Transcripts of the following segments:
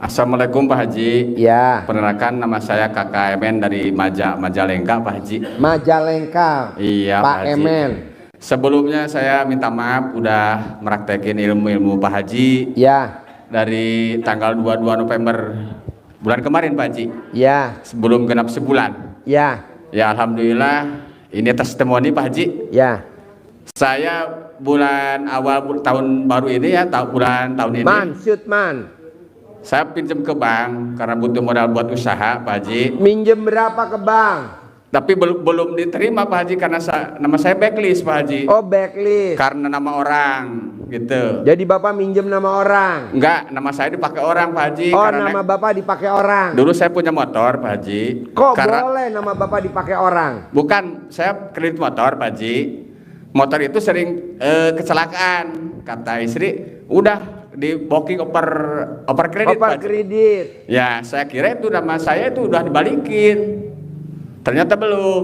Assalamualaikum Pak Haji. Ya. Perkenalkan nama saya Kakak Emen dari Majalengka Pak Haji. Majalengka. Iya Pak Pak Haji. Emen. Sebelumnya saya minta maaf udah meraktekin ilmu-ilmu Pak Haji. Ya. Dari tanggal 22 November bulan kemarin Pak Haji. Ya. Sebelum genap sebulan. Ya. Ya alhamdulillah ini testimoni Pak Haji. Ya. Saya bulan awal tahun baru ini ya, tahun ini. Man. Saya pinjam ke bank karena butuh modal buat usaha Pak Haji. Minjem berapa ke bank? Tapi belum diterima Pak Haji karena nama saya backlist Pak Haji. Oh, backlist. Karena nama orang gitu. Jadi Bapak minjem nama orang? Enggak, nama saya dipakai orang Pak Haji. Oh, karena nama Bapak dipakai orang. Dulu saya punya motor Pak Haji. Kok boleh nama Bapak dipakai orang? Bukan, saya kredit motor Pak Haji. Motor itu sering kecelakaan. Kata istri, udah di booking oper kredit Oper kredit. Ya saya kira itu nama saya itu udah dibalikin, ternyata belum.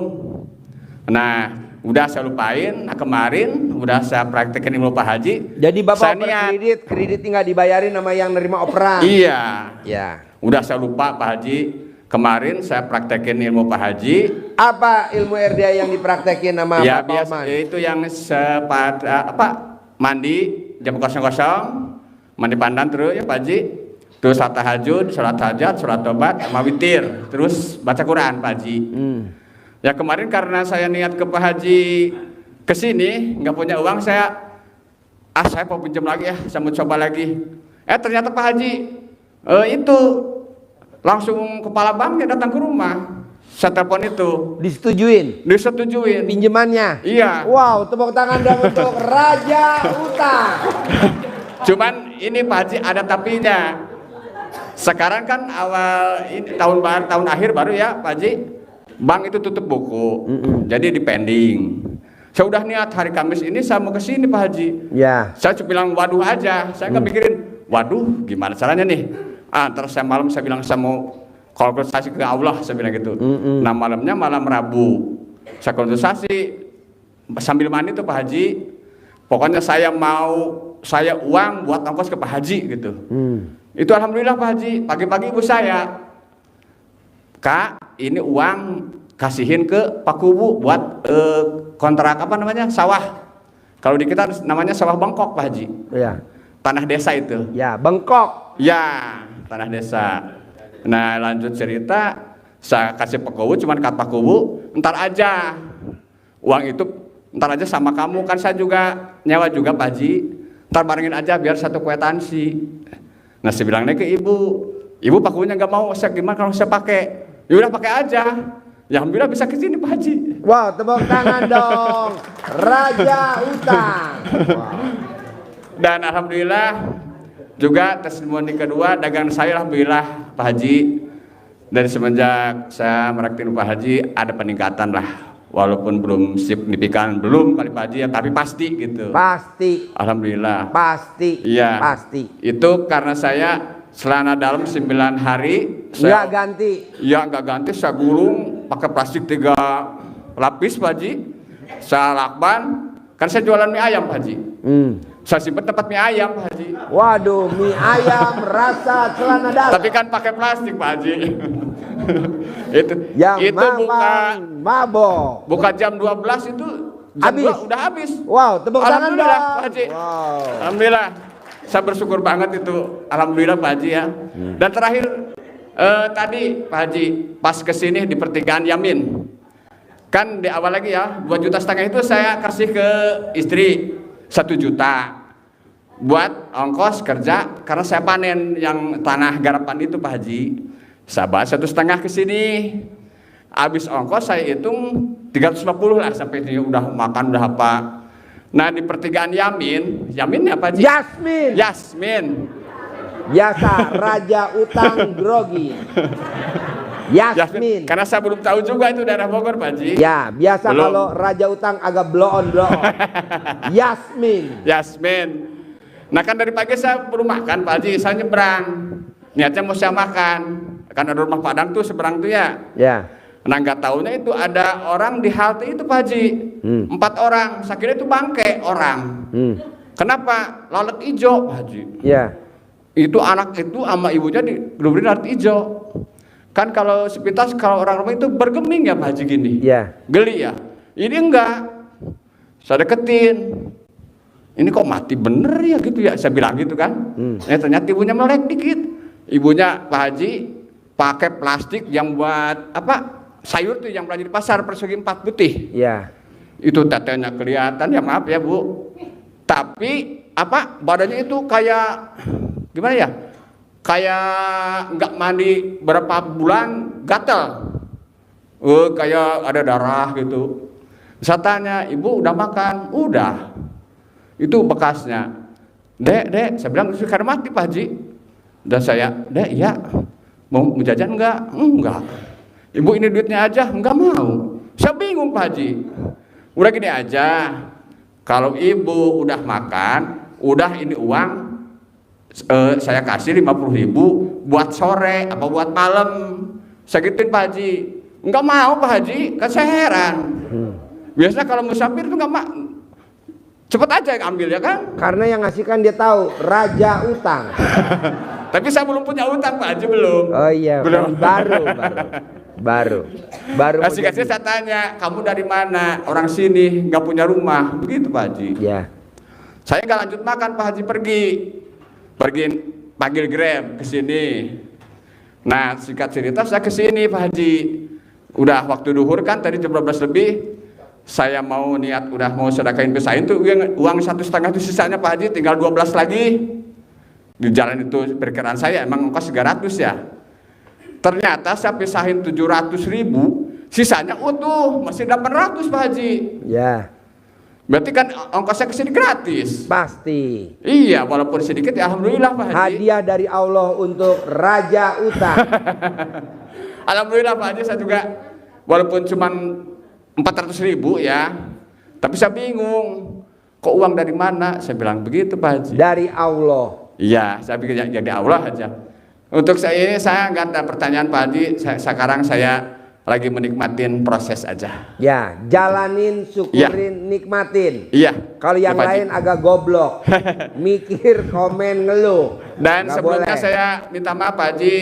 Nah udah saya lupain. Nah kemarin udah saya praktekin ilmu Pak Haji. Jadi Bapak oper niat, kredit tinggal dibayarin sama yang nerima operan. Iya. Ya. Udah saya lupa Pak Haji. Kemarin saya praktekin ilmu Pak Haji. Apa ilmu RDA yang dipraktekin nama Ya Bapak biasa Oman? itu yang mandi jam 00, mandi pandan terus ya Pak Haji, terus sholat tahajud, sholat hajat, sholat tobat, sama witir, terus baca Quran Pak Haji. Ya kemarin karena saya niat ke Pak Haji kesini nggak punya uang, saya mau pinjam lagi ya, saya mau coba lagi. Ternyata Pak Haji itu langsung kepala banknya datang ke rumah. Saya telepon itu. Disetujuin. Pinjamannya? Iya. Wow, tepuk tangan dong untuk Raja Utang. Cuman ini Pak Haji ada tapinya. Sekarang kan awal ini, tahun akhir baru ya Pak Haji, bank itu tutup buku. Jadi di pending. Saya udah niat hari Kamis ini saya mau ke sini Pak Haji. Ya. Saya cuma bilang waduh aja. Saya nggak mikirin waduh gimana caranya nih. Terus malam saya bilang saya mau konsultasi ke Allah, saya bilang gitu. Nah malamnya malam Rabu saya konsultasi sambil mandi tuh Pak Haji. Pokoknya saya uang buat ongkos ke Pak Haji gitu. Itu alhamdulillah Pak Haji. Pagi-pagi ibu saya, Kak ini uang kasihin ke Pak Kubu buat kontrak apa namanya sawah. Kalau di kita namanya sawah bengkok Pak Haji. Ya. Tanah desa itu. Ya, bengkok. Ya, tanah desa. Nah lanjut cerita, saya kasih Pak Kubu, cuman kata Pak Kubu, ntar aja uang itu, ntar aja sama kamu, kan saya juga nyewa juga Pak Haji, ntar barengin aja biar satu kwitansi. Nah saya bilangnya ke ibu Pak Kubunya nggak mau, saya gimana kalau saya pakai? Ya udah pakai aja. Ya alhamdulillah bisa ke sini Pak Haji. Wow, tepuk tangan dong, Raja Utang. Wow. Dan alhamdulillah juga testimoni kedua dagang saya alhamdulillah Pak Haji, dari semenjak saya meraktir Pak Haji ada peningkatan lah, walaupun belum signifikan belum kali Pak Haji ya, tapi pasti gitu. Pasti. Alhamdulillah. Pasti. Iya. Pasti. Itu karena saya celana dalam 9 hari nggak ganti. Ya nggak ganti, saya gulung pakai plastik 3 lapis Pak Haji. Saya lakban, kan saya jualan mie ayam Pak Haji. Saya simpen tempat mie ayam Pak Haji. Waduh, mie ayam rasa celana dalam. Tapi kan pakai plastik Pak Haji. itu buka jam 12 itu jam habis. 2 udah habis. Wow, tepuk tangan dong Pak Haji. Wow. Alhamdulillah. Saya bersyukur banget itu. Alhamdulillah Pak Haji ya. Dan terakhir tadi Pak Haji pas kesini di pertigaan Yamin. Kan di awal lagi ya 2,5 juta itu saya kasih ke istri 1 juta buat ongkos kerja karena saya panen yang tanah garapan itu Pak Haji. Saya bawa 1,5 ke sini. Habis ongkos saya hitung 350 lah sampai ini udah makan udah apa. Nah di pertigaan Yamin ya Pak Haji? Yasmin. Biasa Raja Utang grogi. Yasmin. Karena saya belum tahu juga itu daerah Bogor Pak Haji. Ya, biasa belum. Kalau Raja Utang agak blow on. Yasmin. Nah kan dari pagi saya belum makan Pak Haji, saya nyebrang. Niatnya mau saya makan. Kan ada rumah Padang tuh seberang tuh ya. Ya. Nah nggak taunya itu ada orang di halte itu Pak Haji. 4 orang, saya kira itu bangke orang. Kenapa? Lalat hijau Pak Haji. Ya. itu anak itu sama ibunya diberi arti hijau. Kan kalau sepintas kalau orang rumah itu bergeming ya Pak Haji gini. Ya. Geli ya. Ini enggak. Saya deketin. Ini kok mati bener ya gitu ya. Saya bilang gitu kan. Ternyata ibunya melek dikit. Ibunya Pak Haji pakai plastik yang buat apa? Sayur tuh yang belanja di pasar persegi 4 putih. Ya. Itu tetenya kelihatan ya, maaf ya Bu. Tapi apa? Badannya itu kayak gimana ya? Kayak nggak mandi berapa bulan gatel. Kayak ada darah gitu. Saya tanya, "Ibu udah makan?" "Udah." Itu bekasnya. Dek, saya bilang, "Karena mati Pak Haji." Dan saya, "Dek, iya. Mau jajan enggak?" "Enggak." "Ibu ini duitnya aja." "Enggak mau." Saya bingung Pak Haji. Udah gini aja, kalau ibu udah makan, udah ini uang, saya kasih 50.000 buat sore apa buat malam. Saya gituin Pak Haji. Enggak mau Pak Haji, kan saya heran. Biasanya kalau musafir itu enggak cepet aja yang ambil ya kan? Karena yang ngasih kan dia tahu raja utang. Tapi saya belum punya utang Pak Haji, belum. Oh iya, belum. Baru. Kasih saya tanya, "Kamu dari mana?" "Orang sini, nggak punya rumah." Begitu Pak Haji. Ya. Saya nggak lanjut makan Pak Haji, pergi panggil Grab ke sini. Nah singkat cerita saya ke sini Pak Haji. Udah waktu duhur kan tadi jam 12 lebih. Saya mau niat udah mau sedekahin pesain tuh uang 1,5 itu sisanya Pak Haji, tinggal 12 lagi. Di jalan itu perkiraan saya emang ongkos 300 ya. Ternyata saya pisahin 700.000, sisanya utuh, masih 800 Pak Haji. Ya. Berarti kan ongkosnya kesini gratis. Pasti. Iya, walaupun sedikit ya alhamdulillah Pak Haji. Hadiah dari Allah untuk raja utang. Alhamdulillah Pak Haji, saya juga walaupun cuma 400.000 ya, tapi saya bingung. Kok uang dari mana? Saya bilang begitu Pak Haji. Dari Allah. Iya, saya pikir jadi Allah aja. Untuk saya ini saya nggak ada pertanyaan Pak Haji. Sekarang saya lagi menikmatin proses aja. Ya, jalanin, syukurin, nikmatin. Iya. Kalau yang ya, lain agak goblok, mikir, komen, ngeluh. Dan Nggak sebelumnya boleh. saya minta maaf Pak Haji,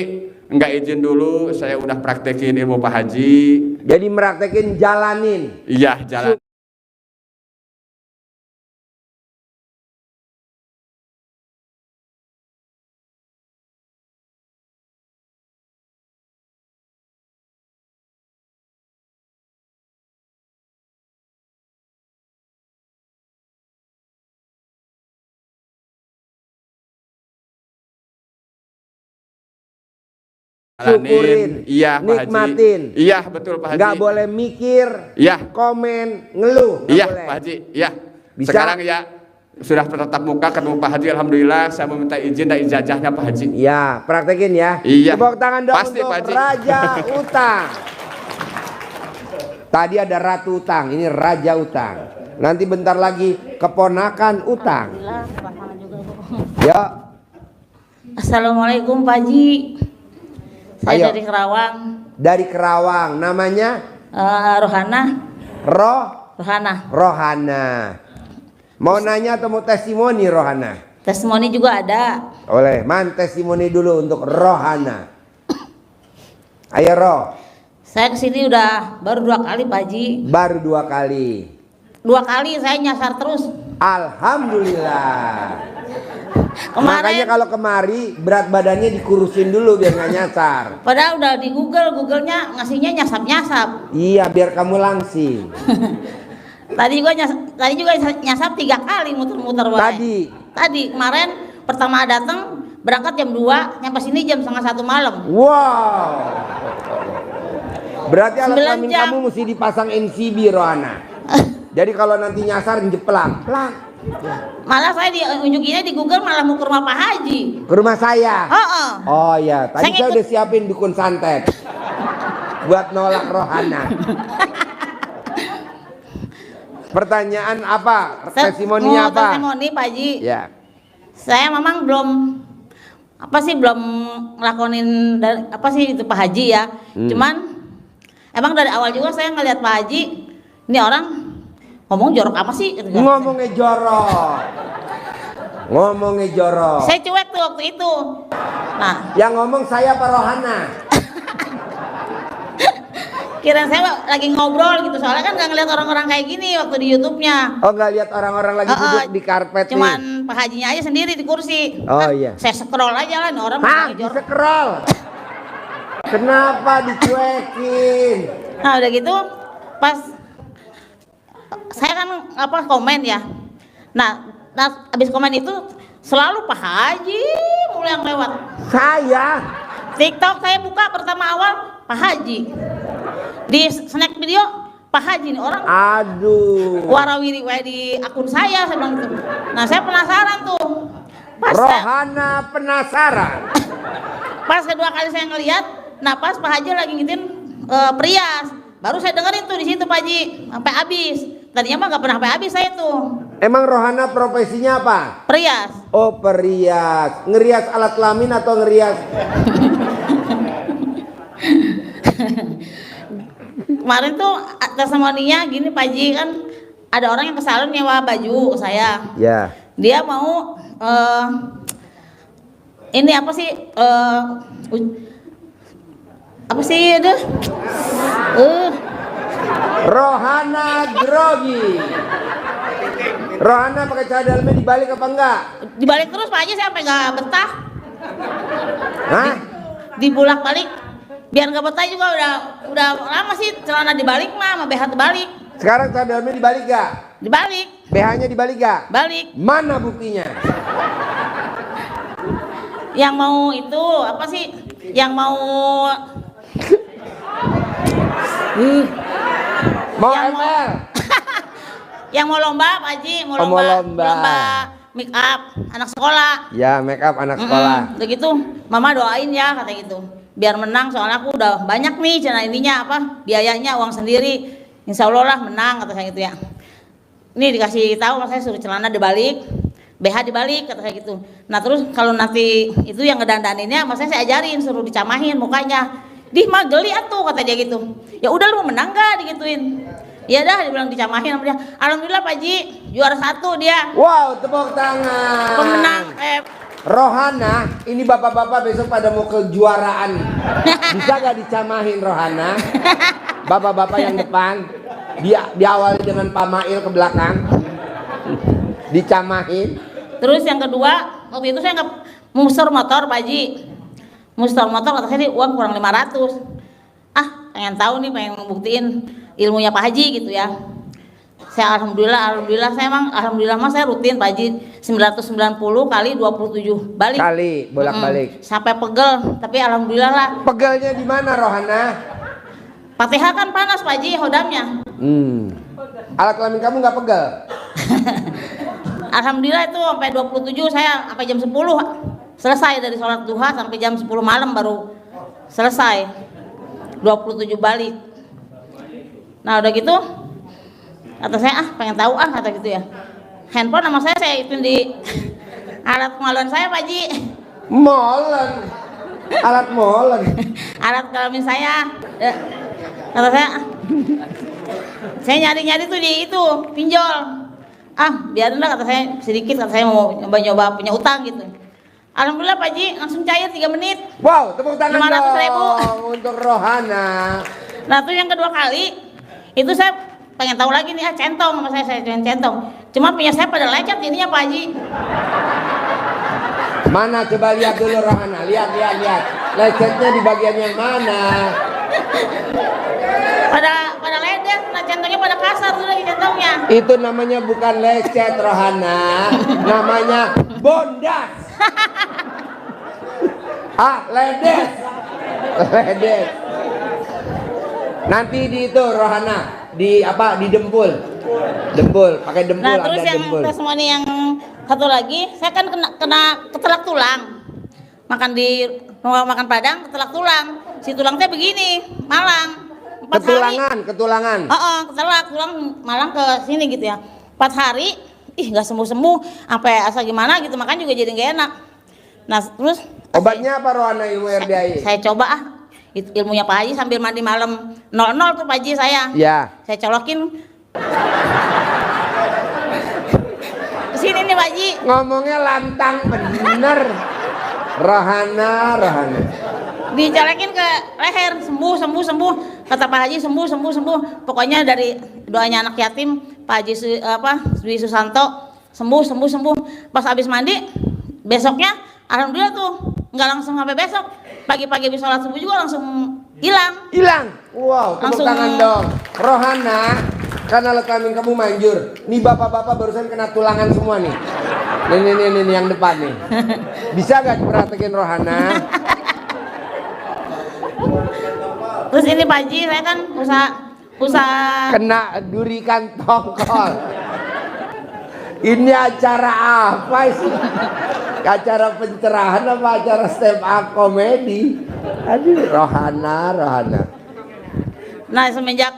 nggak izin dulu. Saya udah praktekin ilmu Pak Haji. Jadi meraktekin, jalanin. Iya, jalan. Syukurin, iya Pak nikmatin. Haji. Iya betul Pak Haji. Nggak boleh mikir, Iya. komen, ngeluh. Nggak Iya boleh. Pak Haji. Iya. Bisa? Sekarang ya sudah bertatap muka ketemu Pak Haji, alhamdulillah. Saya meminta izin dan ijazahnya Pak Haji. Ya, praktekin ya. Iya. Tepuk tangan dong Pasti, untuk Pak Haji. raja utang. Tadi ada ratu utang, ini raja utang. Nanti bentar lagi keponakan utang. Ya. Assalamualaikum Pak Haji. Saya Ayo. dari Kerawang. Dari Kerawang, namanya Rohana. Rohana. Rohana. Mau nanya atau mau testimoni Rohana? Testimoni juga ada. Oleh, testimoni dulu untuk Rohana. Ayo Roh. Saya kesini udah baru 2 kali Pak Haji. Baru 2 kali. 2 kali saya nyasar terus. Alhamdulillah. Makanya Kemarin kalau kemari berat badannya dikurusin dulu biar nggak nyasar. padahal udah di Google-nya ngasihnya nyasap-nyasap. Iya, biar kamu langsing. Tadi juga nyasap 3 kali muter-muter Pak. Tadi kemarin pertama datang berangkat jam 2, nyampe sini jam 12:30 malam. Wow. Berarti alat 9 kelamin jam. kamu mesti dipasang NCB Rohana. Jadi kalau nanti nyasar jeplang, plak. Malah saya diunjukinnya di Google malah mau ke rumah Pak Haji. Ke rumah saya. Oh iya, tadi saya udah siapin dukun santet buat nolak Rohana. Pertanyaan apa? Testimoninya apa? Testimoni Pak Haji. Ya. Saya memang belum belum ngelakonin itu Pak Haji ya. Cuman emang dari awal juga saya ngelihat Pak Haji, ini orang ngomong jorok apa sih? Ngomongnya jorok. Ngomongnya jorok. Saya cuek tuh waktu itu. Nah, Yang ngomong saya Pak Rohana. kirain saya lagi ngobrol gitu, soalnya kan nggak ngeliat orang-orang kayak gini waktu di YouTube-nya. Oh, nggak lihat orang-orang lagi duduk di karpet Cuman nih. Pak Hajinya aja sendiri di kursi. Oh, iya. Saya scroll aja lah nih orang Hah, pakai di jorok. scroll. Kenapa dicuekin? Nah udah gitu pas saya kan komen ya. Nah abis komen itu selalu Pak Haji mulai yang lewat. Saya TikTok saya buka pertama awal Pak Haji. Di snack video Pak Haji nih orang aduh. warawiri di akun saya bilang gitu. Nah saya penasaran tuh. Rohana penasaran. Pas kedua kali saya ngeliat, nah pas Pak Haji lagi ngitin Prias, baru saya dengerin tuh di situ Pak Haji sampai habis. Tadinya mah nggak pernah sampai habis saya tuh. Emang Rohana profesinya apa? Prias. Oh, perias. Ngerias alat kelamin atau ngerias? Kemarin tuh testimoninya gini Pak Haji, kan ada orang yang ke salon nyewa baju ke saya. Ya. Dia mau ini apa sih itu Rohana grogi. Rohana pakai celana dalamnya dibalik apa enggak? dibalik terus Pak Haji, saya sampai nggak betah. Hah? Dibulak balik biar nggak betah juga, udah lama sih celana dibalik mah sama BH terbalik. Sekarang celana dalamnya dibalik enggak? Dibalik, BH-nya dibalik enggak? balik. Mana buktinya? Yang mau itu apa sih? Yang mau Mau Yang ML? yang mau lomba Pak Haji, mau Oh, mau lomba, lomba. make up anak sekolah. Ya, make up anak sekolah. Udah gitu, Mama doain ya kata gitu. Biar menang, soalnya aku udah banyak nih channel ininya biayanya uang sendiri. Insya Allah lah menang kata saya gitu ya. Ini dikasih tahu mas saya suruh celana dibalik, BH dibalik kata saya gitu. Nah terus kalau nanti itu yang ngedandaninnya mas saya ajarin, suruh dicamahin mukanya. Dih mah geli atuh kata dia gitu. Ya udah lu menang gak digituin. Ya dah dibilang dicamahin sama dia. Alhamdulillah Pak Haji juara 1 dia. Wow, tepuk tangan. Pemenang Rohana, ini bapak-bapak besok pada mau kejuaraan. Bisa gak dicamahin Rohana? Bapak-bapak yang depan, diawali dengan Pak Mail ke belakang. Dicamahin. Terus yang kedua, waktu itu saya nggak musur motor Pak Haji. Musur motor kata saya uang kurang 500. Pengen tahu nih, pengen membuktiin ilmunya Pak Haji gitu ya. Saya alhamdulillah mah saya rutin Pak Haji 990 kali 27 balik. Kali bolak-balik. Sampai pegel, tapi alhamdulillah lah. Pegelnya di mana Rohana? Fatihah kan panas Pak Haji hodamnya. Alat kelamin kamu nggak pegel? Alhamdulillah itu sampai 27 saya sampai jam 10 selesai dari sholat duha sampai jam 10 malam baru selesai. 27 balik. Nah udah gitu kata saya pengen tahu kata gitu ya. Handphone sama saya ipin di alat kemaluan saya Pak Haji. Molen. Alat molen. Alat kelamin saya. Kata saya nyari-nyari tuh di itu pinjol. Biarin lah kata saya, sedikit kata saya mau nyoba-nyoba punya utang gitu. Alhamdulillah Pak Haji langsung cair 3 menit. Wow, tepuk tangan 500.000 dong untuk Rohana. Nah tuh yang kedua kali itu saya pengen tahu lagi nih centong sama saya centong. Cuma punya saya pada lecet ininya Pak Haji. Mana coba lihat dulu Rohana, lihat. Lecetnya di bagian yang mana? Pada ledes, nah centongnya pada kasar tuh lagi centongnya. Itu namanya bukan lecet Rohana, namanya bondas. Ledes. Nanti di itu Rohana, di dempul, pakai dempul. Nah terus ada yang dempul. testimoni yang satu lagi, saya kan kena ketelak tulang. Makan di rumah makan Padang ketelak tulang. Si tulangnya begini, malang. 4 hari. Ketulangan. Ketelak tulang malang ke sini gitu ya. 4 hari, nggak sembuh-sembuh, sampai asal gimana gitu, makan juga jadi nggak enak. Nah terus Obatnya apa Rohana ilmu RDI? saya coba itu ilmunya Pak Haji sambil mandi malam 00 tuh Pak Haji saya. Ya. Saya colokin. Sini nih Pak Haji. Ngomongnya lantang bener. Rohana. Dicolekin ke leher, sembuh. Kata Pak Haji sembuh. Pokoknya dari doanya anak yatim, Pak Haji Dwi Susanto sembuh. Pas habis mandi, besoknya alhamdulillah tuh nggak langsung sampai besok. Pagi-pagi habis sholat subuh juga langsung hilang. Wow, tepuk Langsung- tangan dong. Rohana, karena alat kelamin kamu manjur. Nih bapak-bapak barusan kena tulangan semua nih. Nih yang depan nih. Bisa gak diperhatiin Rohana? Terus ini Pak Haji, saya kan usaha Kena durikan tongkol. Ini acara apa sih? Acara pencerahan apa acara stand up komedi? Aduh, Rohana. Nah semenjak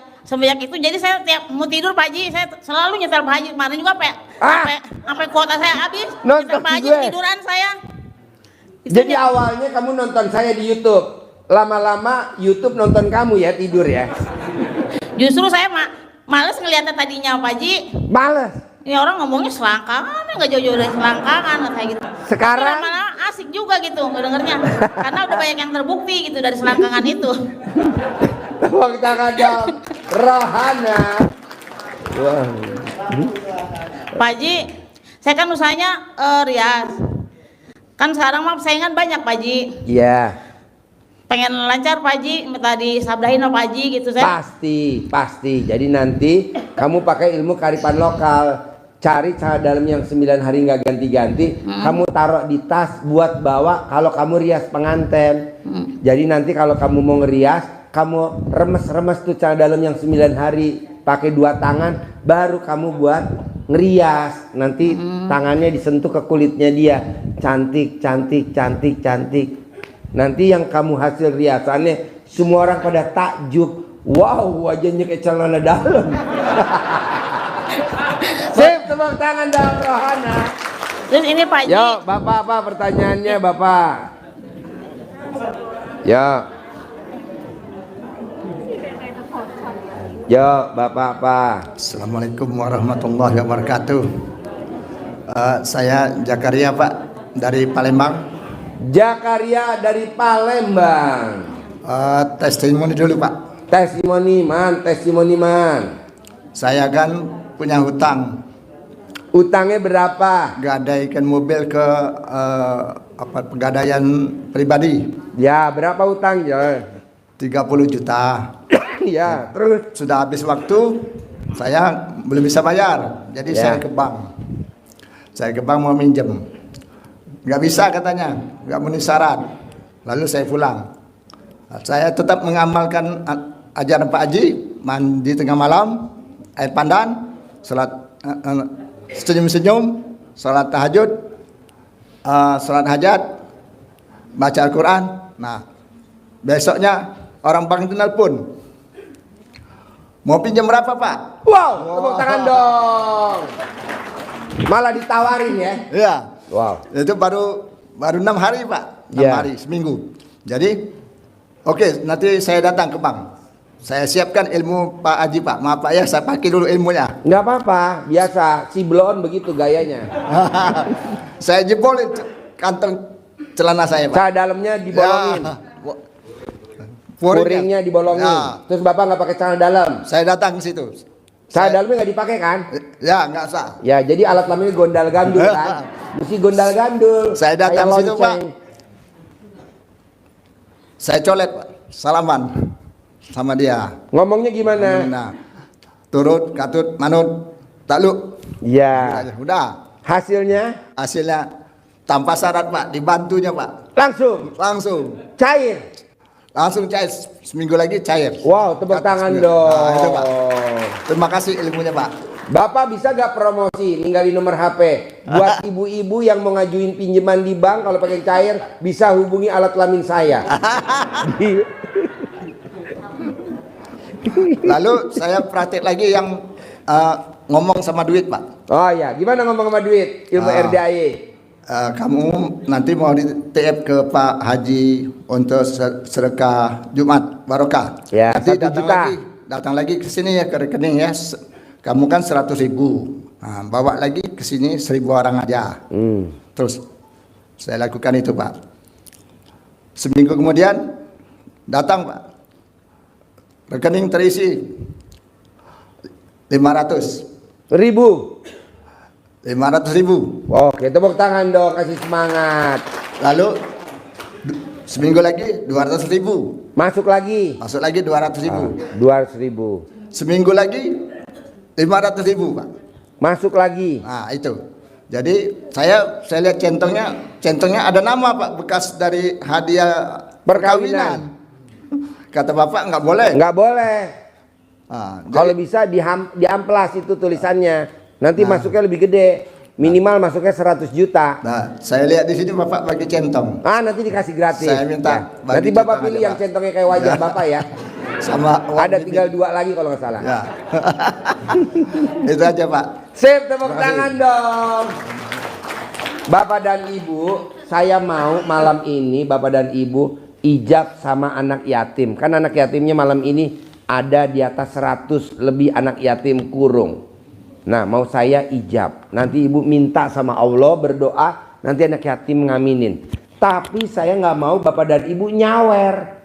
itu jadi saya tiap mau tidur Pak Haji, saya selalu nyetel Pak Haji. Kemarin juga sampai kuota saya habis. Nonton Nyetel Pak Haji gue. tiduran saya. Itu Jadi awalnya kamu nonton saya di YouTube. Lama-lama YouTube nonton kamu ya tidur ya. justru saya males ngeliatnya tadinya Pak Haji. Males. Ini orang ngomongnya selangkangan, nggak jauh-jauh dari selangkangan kayak gitu. Sekarang? Tapi lama-lama asik juga gitu ngedengernya, karena udah banyak yang terbukti gitu dari selangkangan itu. Tepuk tangan dong. Rohana. Wah. Pak Haji, saya kan usahanya rias. Kan sekarang mah saingan banyak Pak Haji. Iya. Pengen lancar Pak Haji, minta disabdahin sama Pak Haji gitu saya. Pasti. Jadi nanti kamu pakai ilmu kearifan lokal. Cari cara dalam yang 9 hari nggak ganti-ganti. Kamu taruh di tas buat bawa kalau kamu rias pengantin. Jadi nanti kalau kamu mau ngerias, kamu remes-remes tuh cara dalam yang 9 hari. Pakai 2 tangan, baru kamu buat ngerias. Nanti tangannya disentuh ke kulitnya dia. Cantik. Nanti yang kamu hasil riasannya, semua orang pada takjub. Wow, wajahnya kayak celana dalam. Sip, tepuk tangan dong Rohana. Terus ini Pak Haji, Yo, Bapak apa pertanyaannya Bapak? Yo, Bapak apa? Assalamualaikum warahmatullahi wabarakatuh. Saya Jakaria Pak dari Palembang. Jakaria dari Palembang. Testimoni dulu Pak. Testimoni man. Saya kan punya hutang, Utangnya berapa? gadaikan mobil ke pegadaian pribadi Ya, berapa utang ya? 30 juta. Ya, terus Sudah habis waktu, saya belum bisa bayar. Jadi Ya. saya ke bank. Saya ke bank mau minjem. Nggak bisa katanya, nggak memenuhi syarat. Lalu saya pulang. Saya tetap mengamalkan ajaran Pak Haji, mandi tengah malam, air pandan, salat senyum-senyum, salat tahajud, salat hajat, baca Al-Quran. Nah, besoknya orang bank itu nelpon, mau pinjam berapa Pak? wow, tepuk tangan dong. Malah ditawarin ya. Iya. Wow. Itu baru 6 hari Pak, 6 Ya. hari seminggu. Jadi oke, nanti saya datang ke bank. Saya siapkan ilmu Pak Haji Pak. Maaf Pak ya, saya pakai dulu ilmunya. Nggak apa-apa, biasa. Si blon begitu gayanya. Saya jebol kantong celana saya Pak. Cara dalamnya dibolongin. Ya. Puringnya dibolongin. Ya. Terus Bapak nggak pakai celana dalam. Saya datang ke situ. Celana dalamnya nggak dipakai kan? Ya, nggak usah. Ya, jadi alat kelaminnya gondal gandul kan? Mesti gondal gandul. Saya datang Kayak situ, lonceng. Pak. Saya colet Pak. Salaman sama dia. Ngomongnya gimana? Nah, turut, katut, manut, takluk. Ya. Udah. Hasilnya Hasilnya tanpa syarat Pak, dibantunya Pak. langsung Cair cair. seminggu lagi cair. Wow, tepuk tangan dong. Nah, itu Pak. Terima kasih ilmunya Pak. Bapak bisa gak promosi ninggalin nomor HP buat ibu-ibu yang mau ngajuin pinjaman di bank, kalau pakai cair bisa hubungi alat kelamin saya. Lalu saya praktek lagi yang ngomong sama duit Pak. Oh ya, gimana ngomong sama duit? Ilmu RDAY. Kamu nanti mau di TF ke Pak Haji untuk sedekah Jumat barokah. Ya, Nanti 1 juta. datang lagi ke sini ya, ke rekening ya, kamu kan 100.000, nah, bawa lagi ke sini 1.000 orang aja. Terus saya lakukan itu Pak. Seminggu kemudian datang Pak, rekening terisi 500.000. 500.000. Oke, tepuk tangan dong, kasih semangat. Lalu seminggu lagi 200.000. Masuk lagi. Masuk lagi 200.000. 200.000. Seminggu lagi 500.000 Pak. Masuk lagi. Nah itu. Jadi saya lihat centongnya ada nama Pak, bekas dari hadiah Perkawinan. Kata Bapak nggak boleh. Nggak boleh. Nah, Kalau jadi- bisa di amplas itu tulisannya. Nanti masuknya lebih gede. Minimal masuknya 100 juta. Nah, saya lihat di sini Bapak bagi centong. Nanti dikasih gratis. Saya minta Ya. bagi Nanti Bapak centong pilih aja, yang Pak. centongnya kayak wajah Bapak ya. Sama uang Ada bibit. tinggal 2 lagi kalau nggak salah. Ya. Itu aja Pak. Sip, tepuk Terima kasih. tangan dong. Bapak dan Ibu, saya mau malam ini Bapak dan Ibu ijab sama anak yatim. Kan anak yatimnya malam ini ada di atas 100 lebih anak yatim kurung. Nah, mau saya ijab. Nanti Ibu minta sama Allah, berdoa, nanti anak yatim ngaminin. Tapi saya nggak mau Bapak dan Ibu nyawer.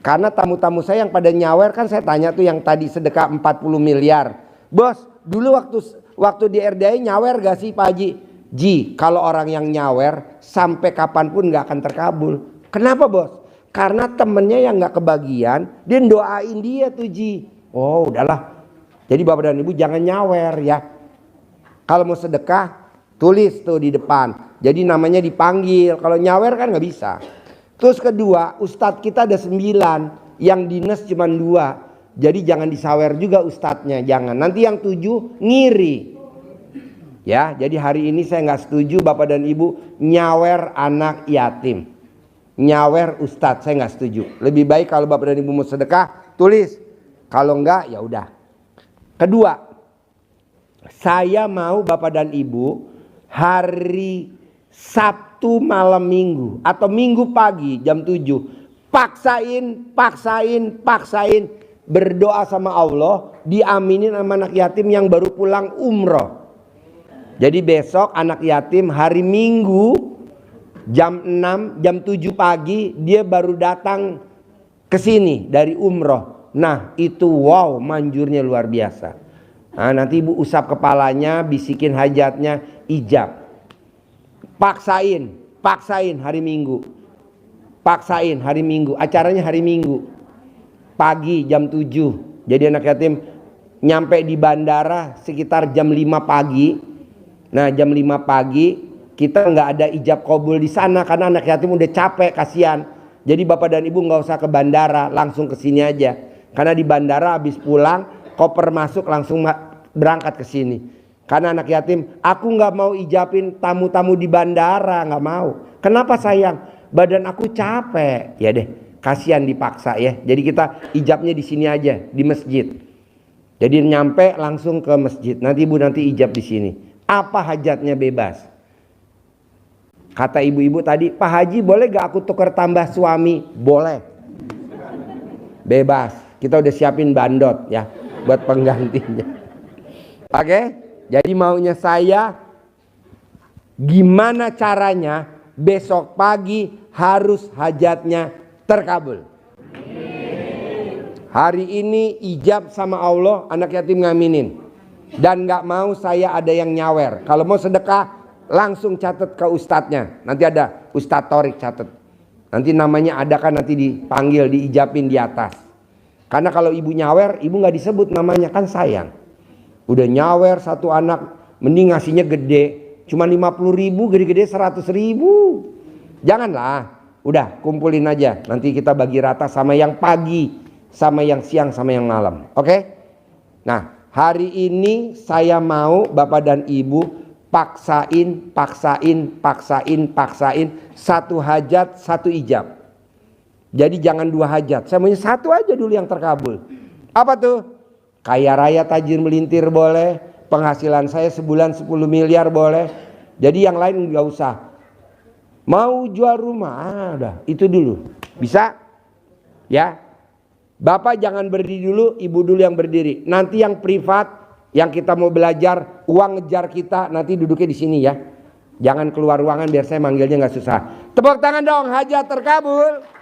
Karena tamu-tamu saya yang pada nyawer, kan saya tanya tuh yang tadi sedekah 40 miliar. Bos, dulu waktu di RDI nyawer gak sih Pak Haji? Ji, kalau orang yang nyawer sampai kapanpun gak akan terkabul. Kenapa bos? Karena temennya yang gak kebagian, dia doain dia tuh Ji. Oh udahlah. Jadi Bapak dan Ibu jangan nyawer ya. Kalau mau sedekah, tulis tuh di depan. Jadi namanya dipanggil. Kalau nyawer kan gak bisa. Terus kedua, ustadz kita ada 9, yang dinas cuma 2. Jadi jangan disawer juga ustadznya, jangan. Nanti yang 7 ngiri. Ya, jadi hari ini saya nggak setuju Bapak dan Ibu nyawer anak yatim, nyawer ustadz, saya nggak setuju. Lebih baik kalau Bapak dan Ibu mau sedekah, tulis. Kalau enggak, ya udah. Kedua, saya mau Bapak dan Ibu hari Sabtu malam minggu atau minggu pagi jam 7 paksain berdoa sama Allah, diaminin sama anak yatim yang baru pulang umroh. Jadi besok anak yatim hari Minggu jam 6 jam 7 pagi dia baru datang ke sini dari umroh. Nah itu wow, manjurnya luar biasa. Nah, nanti Ibu usap kepalanya, bisikin hajatnya, ijab. Paksain hari Minggu. Paksain hari Minggu. Acaranya hari Minggu. Pagi jam 7. Jadi anak yatim nyampe di bandara sekitar jam 5 pagi. Nah, jam 5 pagi kita nggak ada ijab kabul di sana karena anak yatim udah capek, kasihan. Jadi Bapak dan Ibu nggak usah ke bandara, langsung ke sini aja. Karena di bandara habis pulang, koper masuk langsung berangkat ke sini. Karena anak yatim, aku nggak mau ijabin tamu-tamu di bandara, nggak mau. Kenapa sayang? Badan aku capek. Ya deh, kasihan dipaksa ya. Jadi kita ijabnya di sini aja, di masjid. Jadi nyampe langsung ke masjid. Nanti Ibu nanti ijab di sini. Apa hajatnya bebas. Kata ibu-ibu tadi, Pak Haji boleh gak aku tukar tambah suami? Boleh. Bebas. Kita udah siapin bandot ya buat penggantinya. Oke? Jadi maunya saya, gimana caranya besok pagi harus hajatnya terkabul. Hari ini ijab sama Allah, anak yatim ngaminin. Dan gak mau saya ada yang nyawer. Kalau mau sedekah langsung catat ke ustadznya. Nanti ada Ustadz Torik catat. Nanti namanya ada kan, nanti dipanggil, diijabin di atas. Karena kalau ibu nyawer, ibu gak disebut namanya, kan sayang. Udah nyawer satu anak, mending ngasihnya gede. Cuma 50.000, gede-gede 100.000. Janganlah. Udah kumpulin aja. Nanti kita bagi rata sama yang pagi, sama yang siang, sama yang malam. Oke? Nah, hari ini saya mau Bapak dan Ibu paksain satu hajat, satu ijab. Jadi jangan 2 hajat. Saya maunya 1 aja dulu yang terkabul. Apa tuh? Kaya raya tajir melintir boleh, penghasilan saya sebulan 10 miliar boleh. Jadi yang lain nggak usah. Mau jual rumah, udah itu dulu. Bisa? Ya. Bapak jangan berdiri dulu, ibu dulu yang berdiri. Nanti yang privat Yang kita mau belajar, uang ngejar kita, nanti duduknya di sini ya. Jangan keluar ruangan biar saya manggilnya nggak susah. Tepuk tangan dong, hajat terkabul.